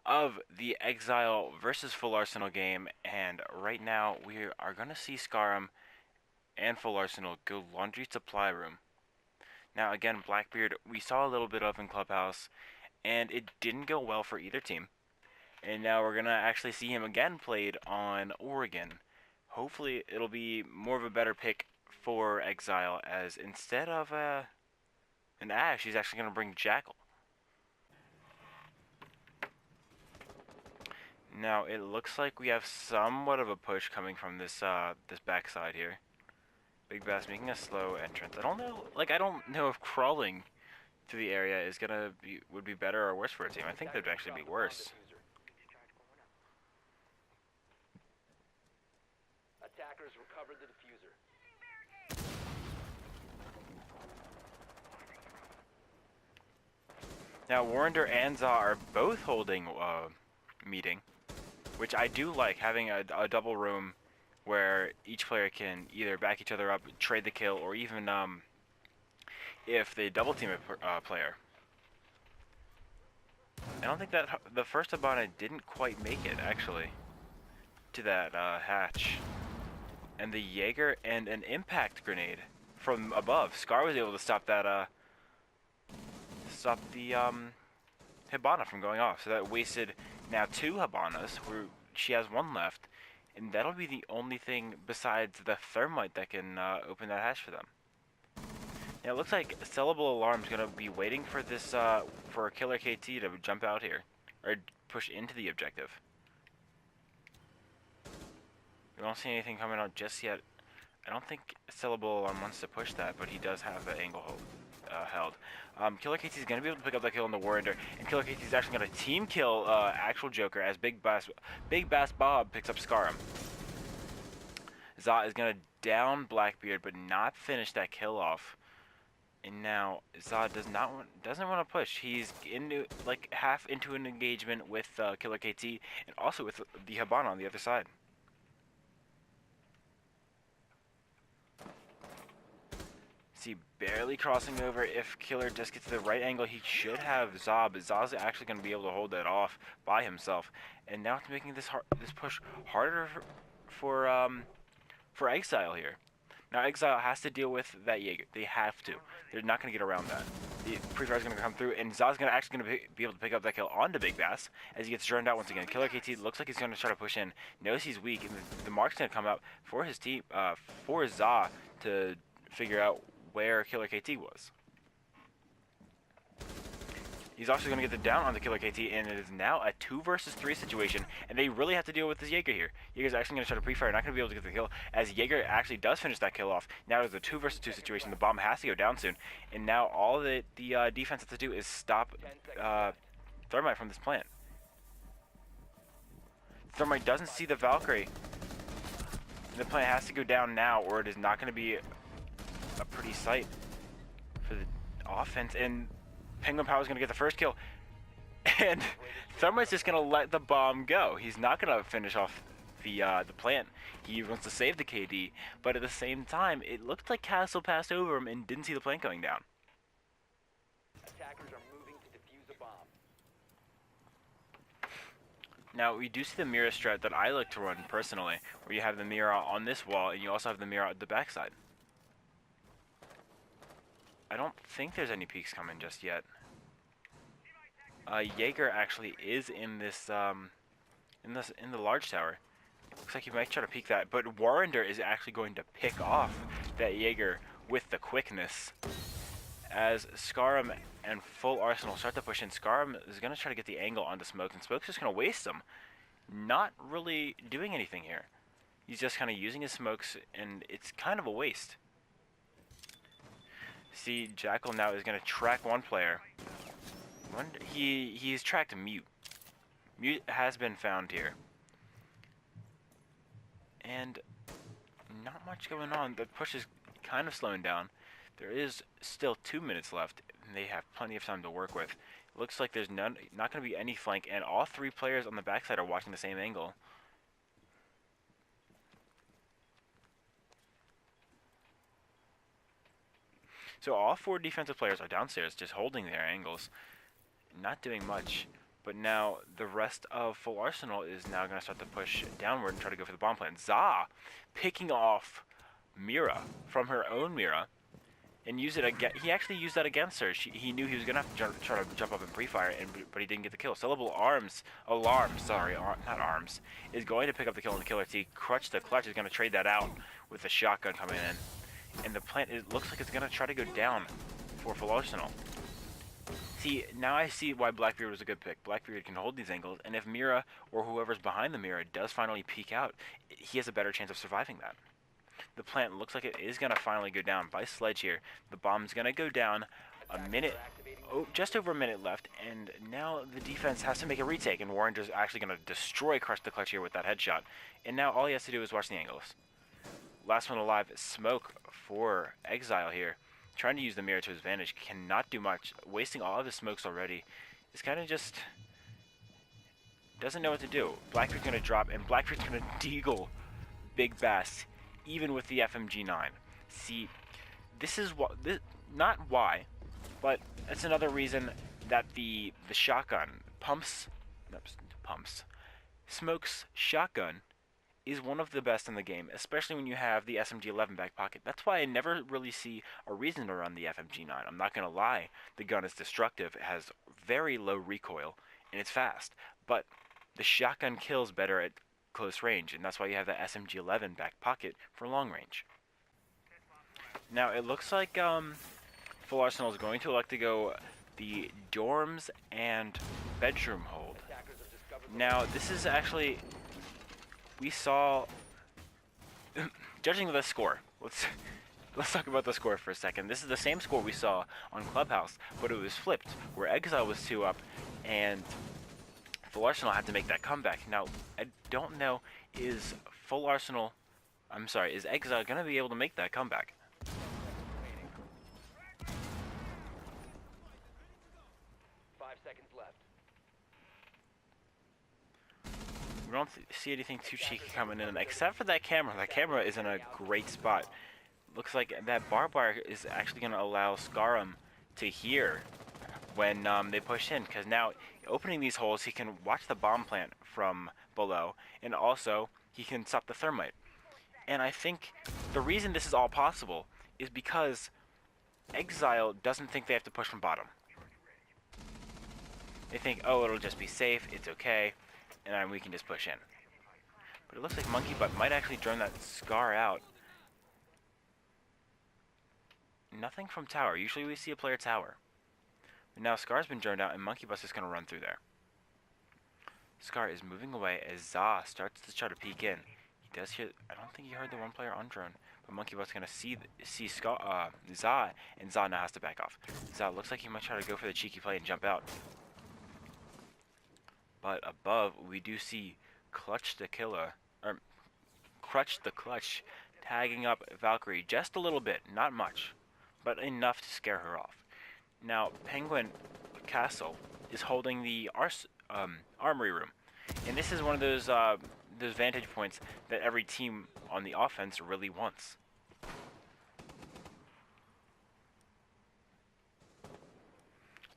of the X-Ile versus Full Arsenal game, and right now we are going to see Scaram and Full Arsenal go laundry supply room. Now again, Blackbeard we saw a little bit of in Clubhouse, and it didn't go well for either team. And now we're going to actually see him again played on Oregon. Hopefully it'll be more of a better pick for X-Ile, as instead of an Ash, he's actually going to bring Jackal. Now it looks like we have somewhat of a push coming from this this backside here. Big Bass making a slow entrance. I don't know if crawling through the area is would be better or worse for a team. I think that'd actually be worse. Attackers recovered the diffuser. Now Warrender and Za are both holding meeting, which I do like, having a double room where each player can either back each other up, trade the kill, or even if they double team a player. I don't think that the first Hibana didn't quite make it actually to that hatch, and the Jaeger and an impact grenade from above. Scar was able to stop that stop the Hibana from going off, so that wasted now 2 Hibanas, where she has 1 left, and that'll be the only thing besides the thermite that can open that hatch for them. Now it looks like Sellable Alarm's gonna be waiting for this for Killer KT to jump out here, or push into the objective. We don't see anything coming out just yet. I don't think Sellable Alarm wants to push that, but he does have the angle held. Killer KT is going to be able to pick up that kill on the Warrender, and Killer KT is actually going to team kill actual Joker as Big Bass Bob picks up Scaram. Za is going to down Blackbeard, but not finish that kill off. And now Za doesn't want to push. He's half into an engagement with Killer KT, and also with the Hibana on the other side. See, barely crossing over. If Killer just gets to the right angle, he should have Za, but Za's actually going to be able to hold that off by himself. And now it's making this push harder for X-Ile here. Now X-Ile has to deal with that Jaeger. They have to. They're not going to get around that. The pre-fire is going to come through, and Za's actually going to be able to pick up that kill onto Big Bass as he gets drowned out once again. Killer KT looks like he's going to try to push in. Knows he's weak, and the mark's going to come out for his team, for Za to figure out where Killer KT was. He's also going to get the down on the Killer KT, and it is now a 2 versus 3 situation, and they really have to deal with this Jaeger here. Jaeger's actually going to try to pre-fire, not going to be able to get the kill, as Jaeger actually does finish that kill off. Now it's a 2 versus 2 situation. The bomb has to go down soon, and now all the defense has to do is stop Thermite from this plant. Thermite doesn't see the Valkyrie. The plant has to go down now, or it is not going to be a pretty sight for the offense. And Penguin Power's gonna get the first kill, and Thermite's just gonna let the bomb go. He's not gonna finish off the plant. He wants to save the KD, but at the same time, it looked like Castle passed over him and didn't see the plant going down. Attackers are moving to defuse a bomb. Now, we do see the mirror strat that I like to run personally, where you have the mirror on this wall and you also have the mirror at the backside. I don't think there's any peeks coming just yet. Jaeger actually is in this, in the large tower. Looks like he might try to peek that, but Warrender is actually going to pick off that Jaeger with the quickness. As Scarum and full Arsenal start to push in, Scarum is going to try to get the angle onto Smoke, and Smoke's just going to waste him. Not really doing anything here. He's just kind of using his smokes, and it's kind of a waste. See, Jackal now is going to track one player. He's tracked Mute. Mute has been found here. And not much going on. The push is kind of slowing down. There is still 2 minutes left, and they have plenty of time to work with. It looks like there's not going to be any flank, and all three players on the backside are watching the same angle. So all four defensive players are downstairs, just holding their angles, not doing much. But now the rest of full Arsenal is now going to start to push downward and try to go for the bomb plant. Za picking off Mira from her own Mira and use it again. He actually used that against her. He knew he was going to have to try to jump up and pre-fire, but he didn't get the kill. Sellable not arms, is going to pick up the kill on the killer T. Crutch the Clutch is going to trade that out with the shotgun coming in. And the plant, it looks like it's going to try to go down for full Arsenal. See, now I see why Blackbeard was a good pick. Blackbeard can hold these angles, and if Mira or whoever's behind the Mira does finally peek out, he has a better chance of surviving that. The plant looks like it is going to finally go down by Sledge here. The bomb's going to go down just over a minute left, and now the defense has to make a retake, and Warrender's actually going to destroy Crush the Clutch here with that headshot. And now all he has to do is watch the angles. Last one alive is Smoke for X-Ile here. Trying to use the mirror to his advantage, cannot do much. Wasting all of his smokes already. Is kind of just doesn't know what to do. Blackbeard's going to drop, and Blackbeard's going to deagle Big Bass, even with the FMG9. See, this is what, not why, but that's another reason that the shotgun Smoke's shotgun is one of the best in the game, especially when you have the SMG-11 back pocket. That's why I never really see a reason to run the FMG-9. I'm not going to lie, the gun is destructive, it has very low recoil, and it's fast. But the shotgun kills better at close range, and that's why you have the SMG-11 back pocket for long range. Now, it looks like Full Arsenal is going to elect to go the dorms and bedroom hold. Now, this is actually... We saw, judging the score, let's talk about the score for a second. This is the same score we saw on Clubhouse, but it was flipped, where X-Ile was 2 up, and Full Arsenal had to make that comeback. Now, I don't know, is X-Ile going to be able to make that comeback? We don't see anything too cheeky coming in, except for that camera. That camera is in a great spot. Looks like that barbed wire is actually going to allow Scarum to hear when they push in, because now opening these holes, he can watch the bomb plant from below, and also he can stop the thermite. And I think the reason this is all possible is because X-Ile doesn't think they have to push from bottom. They think, oh, it'll just be safe, it's okay, and then we can just push in. But it looks like Monkey Butt might actually drone that Scar out. Nothing from tower. Usually we see a player tower. But now Scar's been droned out, and Monkey Butt's just going to run through there. Scar is moving away as Za starts to try to peek in. He does hear... I don't think he heard the one player on drone. But Monkey Butt's going to see Za, and Za now has to back off. Za looks like he might try to go for the cheeky play and jump out. But above, we do see Crutch the Clutch tagging up Valkyrie just a little bit, not much, but enough to scare her off. Now, Penguin Castle is holding the armory room, and this is one of those vantage points that every team on the offense really wants.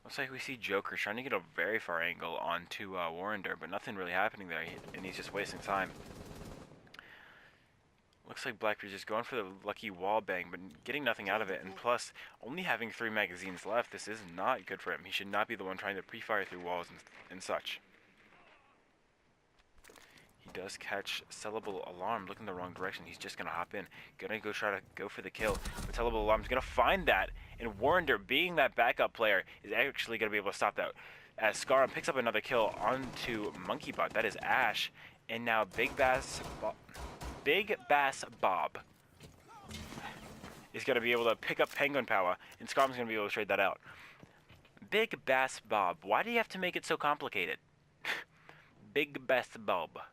Looks like we see Joker trying to get a very far angle onto Warrender, but nothing really happening there, and he's just wasting time. Looks like Blackbeard's just going for the lucky wall bang, but getting nothing out of it, and plus, only having 3 magazines left, this is not good for him. He should not be the one trying to pre-fire through walls and such. He does catch Sellable Alarm, looking the wrong direction. He's just gonna hop in, gonna go try to go for the kill, but Sellable Alarm's gonna find that, and Warrender, being that backup player, is actually gonna be able to stop that. As Scarum picks up another kill onto Monkeybot, that is Ash, and now Big Bass Bob is going to be able to pick up Penguin Power, and Scarum's going to be able to trade that out. Big Bass Bob. Why do you have to make it so complicated? Big Bass Bob.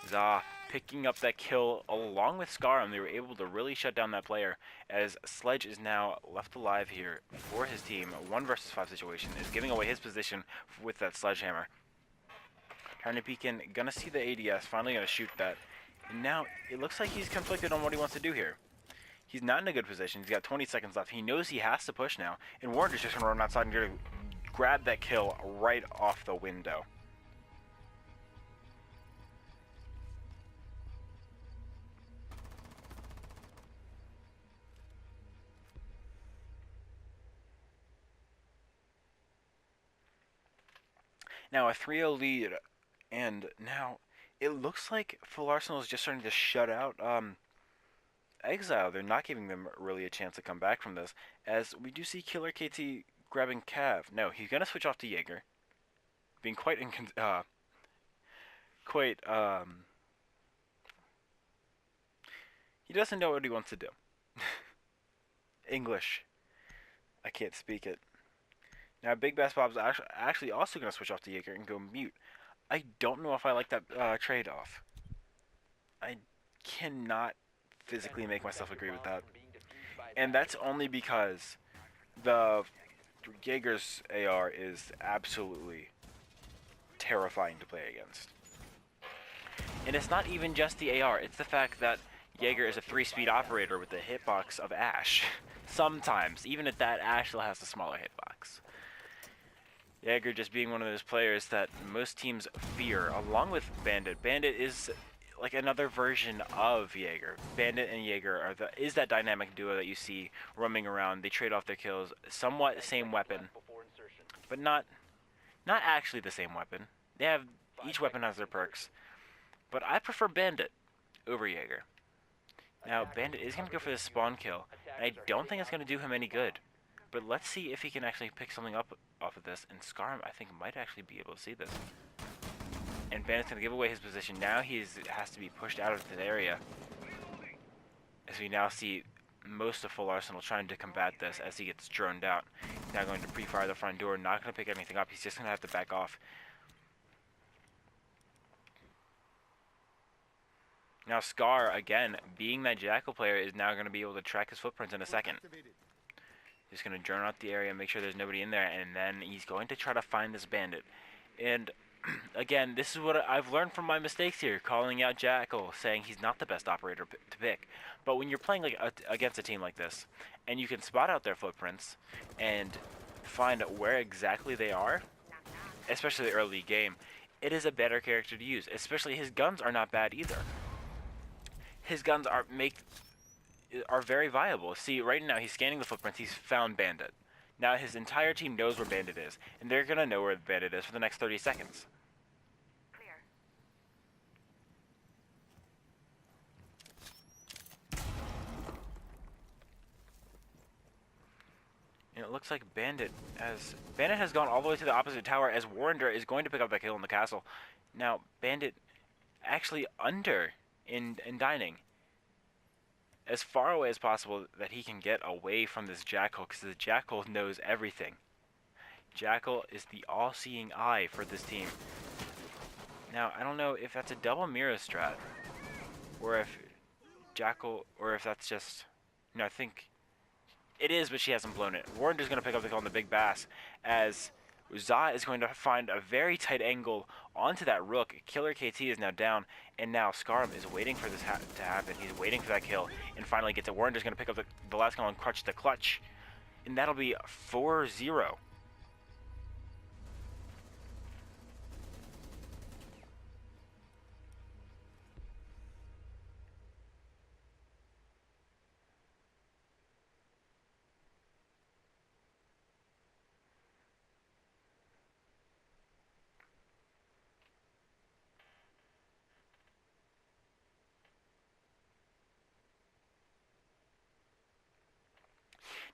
Zah picking up that kill along with Scarum. They were able to really shut down that player, as Sledge is now left alive here for his team. 1 versus 5 situation, is giving away his position with that sledgehammer. Trying to peek in, gonna see the ADS, finally gonna shoot that. And now, it looks like he's conflicted on what he wants to do here. He's not in a good position, he's got 20 seconds left. He knows he has to push now, and Warren's just gonna run outside and gonna grab that kill right off the window. Now a 3-0 lead, and now it looks like Full Arsenal is just starting to shut out X-Ile. They're not giving them really a chance to come back from this, as we do see Killer KT grabbing Cav. No, he's gonna switch off to Jaeger, being quite he doesn't know what he wants to do. English, I can't speak it. Now, Big Bass Bob's actually also going to switch off to Jaeger and go mute. I don't know if I like that trade-off. I cannot physically make myself agree with that. And that's only because the Jaeger's AR is absolutely terrifying to play against. And it's not even just the AR, it's the fact that Jaeger is a 3-speed operator with the hitbox of Ash. Sometimes, even at that, Ash still has the smaller hitbox. Jaeger just being one of those players that most teams fear, along with Bandit. Bandit is like another version of Jaeger. Bandit and Jaeger is that dynamic duo that you see roaming around. They trade off their kills, somewhat the same weapon, but not actually the same weapon. They have, each weapon has their perks, but I prefer Bandit over Jaeger. Now Bandit is going to go for the spawn kill, and I don't think it's going to do him any good. But let's see if he can actually pick something up off of this, and Scarum, I think, might actually be able to see this. And Bandit's going to give away his position. Now he has to be pushed out of the area, as we now see most of Full Arsenal trying to combat this as he gets droned out. He's now going to pre-fire the front door, not going to pick anything up. He's just going to have to back off. Now Scar, again, being that Jackal player, is now going to be able to track his footprints in a second. Just going to drone out the area, make sure there's nobody in there, and then he's going to try to find this Bandit. And again, this is what I've learned from my mistakes here, calling out Jackal, saying he's not the best operator to pick. But when you're playing like against a team like this, and you can spot out their footprints and find where exactly they are, especially the early game, it is a better character to use. Especially his guns are not bad either. His guns are very viable. See, right now he's scanning the footprints. He's found Bandit. Now his entire team knows where Bandit is, and they're gonna know where Bandit is for the next 30 seconds. Clear. And it looks like Bandit has gone all the way to the opposite tower, as Warrender is going to pick up that kill in the castle. Now Bandit actually under in dining, as far away as possible that he can get away from this Jackal, because the Jackal knows everything. Jackal is the all-seeing eye for this team. Now, I don't know if that's a double mirror strat, or if Jackal, or if that's just No, I think it is, but she hasn't blown it. Warrender's going to pick up the kill on the big bass as Za is going to find a very tight angle onto that rook. Killer KT is now down, and now Scarum is waiting for this to happen. He's waiting for that kill, and finally gets it. Warrender's going to pick up the last kill and crutch the clutch, and that'll be 4-0.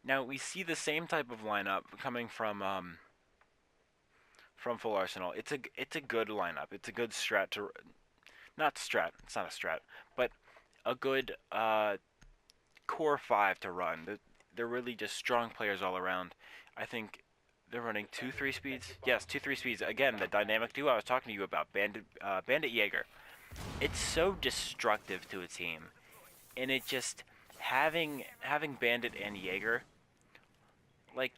Now we see the same type of lineup coming from Full Arsenal. It's a good lineup. It's a good strat to, not strat. It's not a strat, but a good core 5 to run. They're really just strong players all around. I think they're running 2 3-speeds. Yes, 2 3-speeds. Again, the dynamic duo I was talking to you about, Bandit Jaeger. It's so destructive to a team, and it just having Bandit and Jaeger. Like,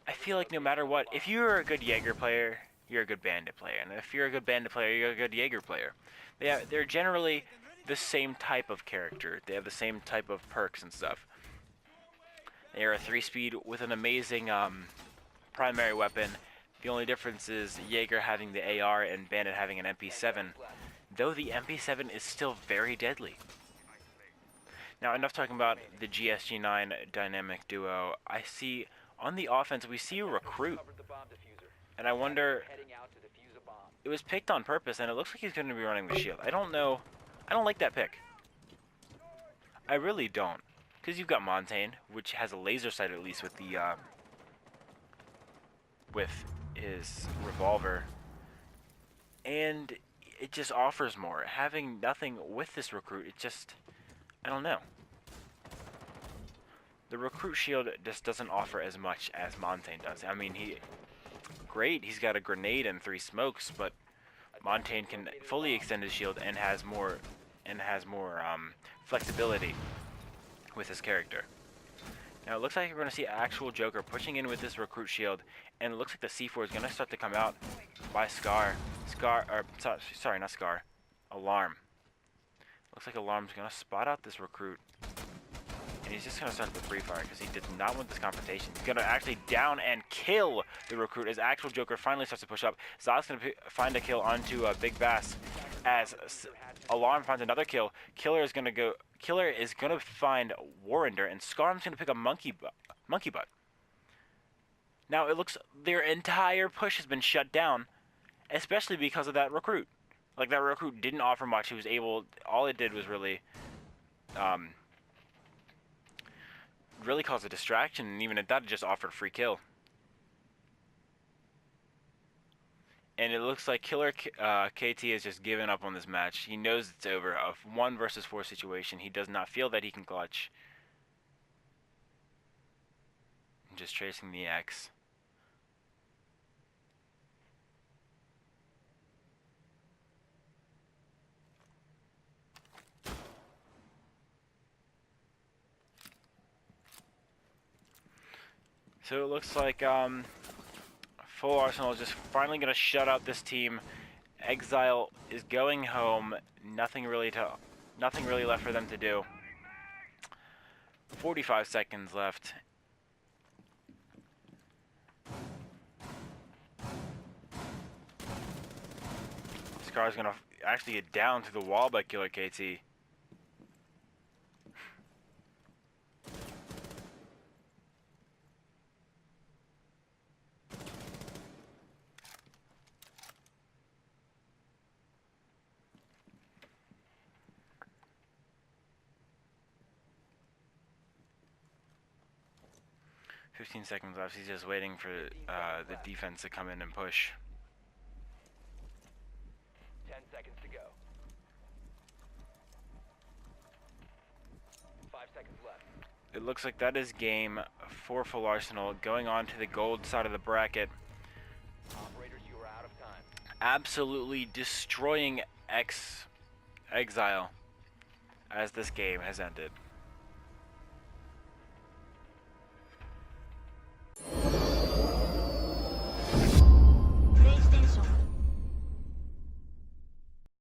I feel like no matter what, if you're a good Jaeger player, you're a good Bandit player, and if you're a good Bandit player, you're a good Jaeger player. They're generally the same type of character. They have the same type of perks and stuff. They are a 3-speed with an amazing primary weapon. The only difference is Jaeger having the AR and Bandit having an MP7, though the MP7 is still very deadly. Now, enough talking about the GSG9 dynamic duo. I see, on the offense, we see a Recruit. And I wonder, it was picked on purpose, and it looks like he's going to be running the shield. I don't know. I don't like that pick. I really don't. Because you've got Montaigne, which has a laser sight at least with the, with his revolver. And it just offers more. Having nothing with this Recruit, it just, I don't know. The Recruit shield just doesn't offer as much as Montaigne does. I mean, great, he's got a grenade and 3 smokes, but Montaigne can fully extend his shield and has more flexibility with his character. Now it looks like we're going to see actual Joker pushing in with this Recruit shield, and it looks like the C4 is going to start to come out by Alarm. Looks like Alarm's going to spot out this Recruit. And he's just going to start the free fire because he did not want this confrontation. He's going to actually down and kill the Recruit as actual Joker finally starts to push up. Zod's going to find a kill onto Big Bass as Alarm finds another kill. Killer is going to find Warrender, and Scarum's going to pick up Monkey Butt. Now it looks their entire push has been shut down, especially because of that Recruit. Like, that Recruit didn't offer much. He was able, all it did was really cause a distraction, and even at that, it just offered a free kill. And it looks like Killer KT has just given up on this match. He knows it's over. A 1 versus 4 situation. He does not feel that he can clutch. I'm just tracing the X. So it looks like Full Arsenal is just finally going to shut out this team. X-Ile is going home. Nothing really left for them to do. 45 seconds left. Scar's going to actually get down to the wall by Killer KT. $15 seconds left. He's just waiting for the defense to come in and push. 10 seconds to go. 5 seconds left. It looks like that is game for Full Arsenal, going on to the gold side of the bracket. Operators, you are out of time. Absolutely destroying X-Ile as this game has ended.